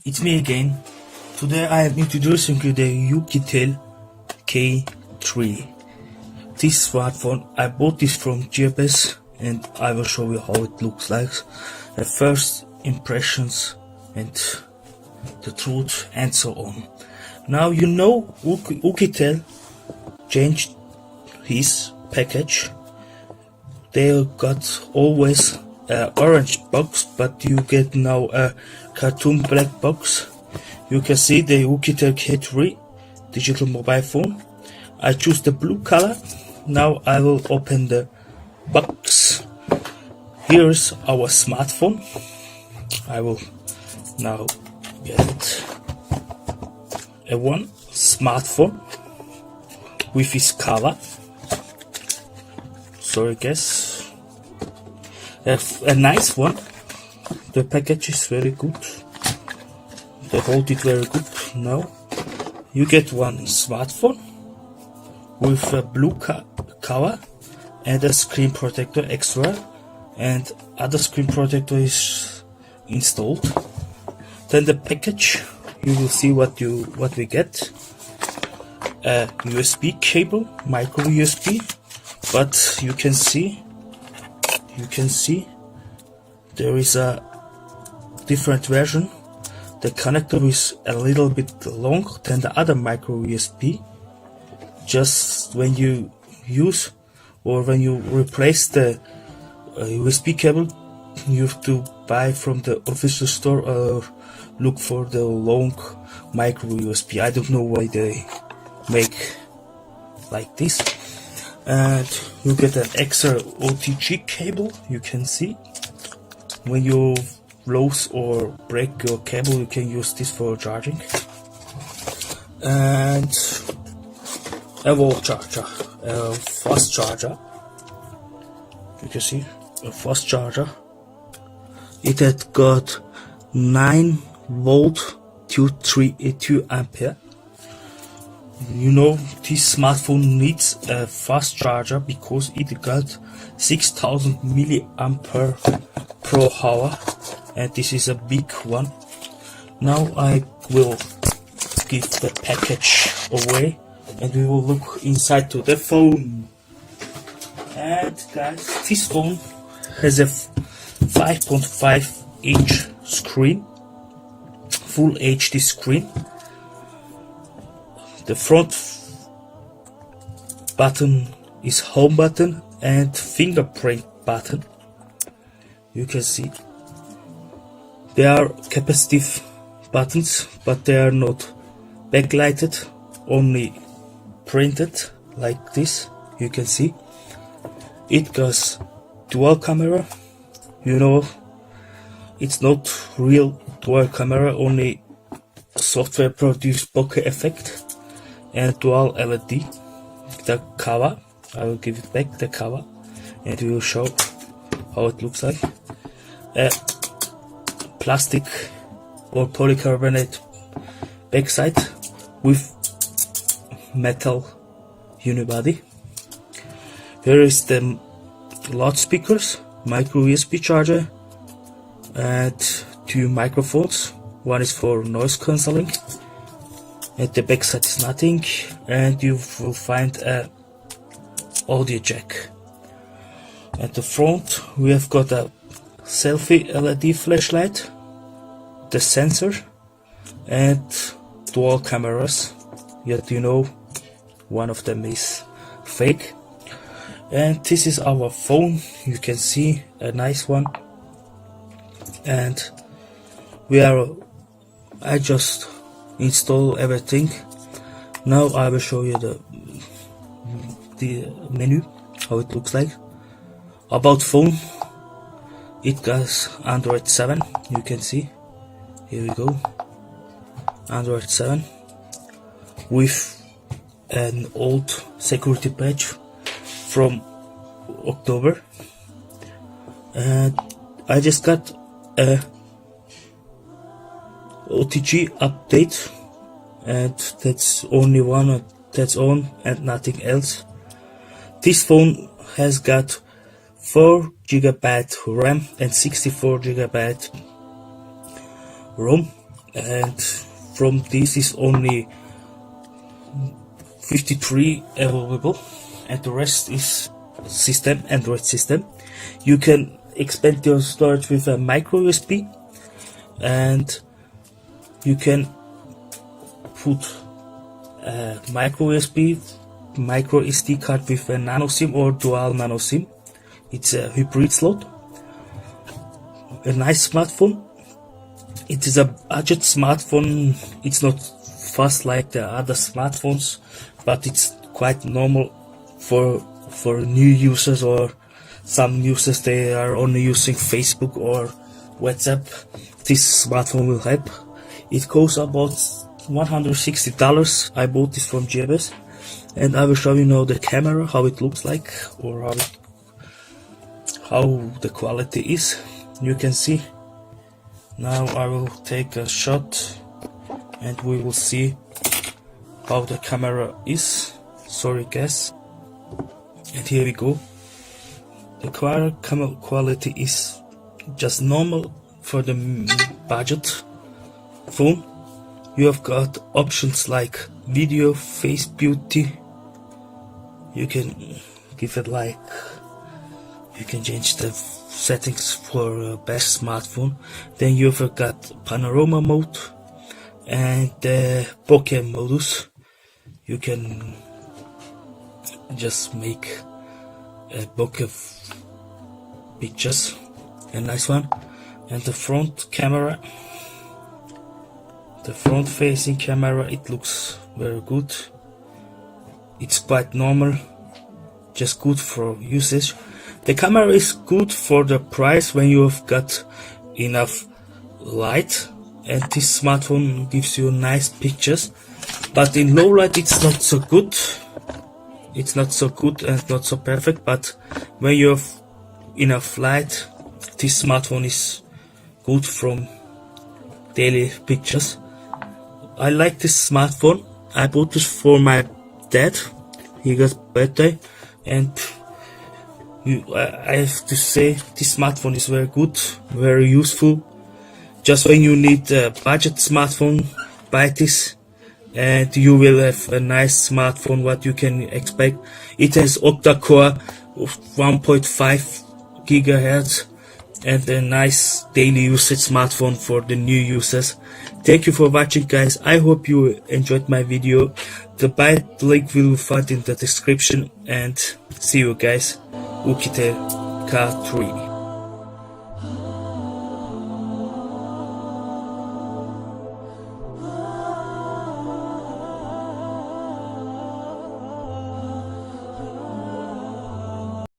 It's me again. Today I am introducing you the OUKITEL K3. This smartphone, I bought this from GPS and I will show you how it looks like. The first impressions and the truth and so on. Now you know OUKITEL changed his package. They got always orange box, but you get now a cartoon black box. You can see the OUKITEL K3 digital mobile phone. I choose the blue color. Now I will open the box. Here's our smartphone. I will now get a one smartphone with its cover. Sorry guys, a nice one. The package is very good. They hold it very good. Now you get one smartphone with a blue cover and a screen protector extra, and other screen protector is installed. Then the package, you will see what we get. A USB cable, micro USB, but you can see there is a different version. The connector is a little bit long than the other micro USB. Just when you use or when you replace the USB cable, you have to buy from the official store or look for the long micro USB. I don't know why they make like this. And you get an extra OTG cable. You can see when you lose or break your cable, you can use this for charging. And a wall charger, a fast charger. You can see a fast charger. It had got 9 volt to 2 ampere. You know, this smartphone needs a fast charger because it got 6000 milliampere per hour, and this is a big one. Now I will give the package away and we will look inside to the phone. And guys, this phone has a 5.5 inch screen, full HD screen. The front button is home button and fingerprint button. You can see they are capacitive buttons, but they are not backlighted, only printed like this. You can see it goes dual camera. You know, it's not real dual camera, only software produced bokeh effect. And dual LED. The cover, I will give it back, the cover, and we will show how it looks like. A plastic or polycarbonate backside with metal unibody. Here is the loudspeakers, micro USB charger, and 2 microphones. One is for noise cancelling. At the back side is nothing, and you will find a audio jack. At the front we have got a selfie LED flashlight, the sensor, and dual cameras. Yet you know, one of them is fake. And this is our phone. You can see a nice one. And I just install everything. Now I will show you the menu, how it looks like. About phone, it has Android 7. You can see, here we go, Android 7 with an old security patch from October. And I just got a OTG update, and that's only one that's on and nothing else. This phone has got 4GB RAM and 64GB ROM. and from this is only 53 available, and the rest is Android system. You can expand your storage with a micro USB, and you can put a micro USB, micro SD card with a nano SIM or dual nano SIM. It's a hybrid slot. A nice smartphone. It is a budget smartphone. It's not fast like the other smartphones, but it's quite normal for new users, or some users they are only using Facebook or WhatsApp. This smartphone will help. It costs about $160. I bought this from JBS, and I will show you now the camera, how it looks like, or how the quality is. You can see. Now I will take a shot and we will see how the camera is. Sorry guys. And here we go. The camera quality is just normal for the budget phone. You have got options like video, face beauty. You can give it like, you can change the settings for best smartphone. Then you've got panorama mode and the bokeh modus. You can just make bokeh pictures, a nice one. And the front camera, the front facing camera, it looks very good. It's quite normal, just good for usage. The camera is good for the price when you have got enough light, and this smartphone gives you nice pictures, but in low light it's not so good. It's not so good and not so perfect, but when you have enough light, this smartphone is good from daily pictures. I like this smartphone. I bought this for my dad. He got birthday, and I have to say this smartphone is very good, very useful. Just when you need a budget smartphone, buy this and you will have a nice smartphone. What you can expect, it has Octa-Core 1.5 GHz and a nice daily usage smartphone for the new users. Thank you for watching guys. I hope you enjoyed my video. The buy link will find in the description, and see you guys. OUKITEL K3.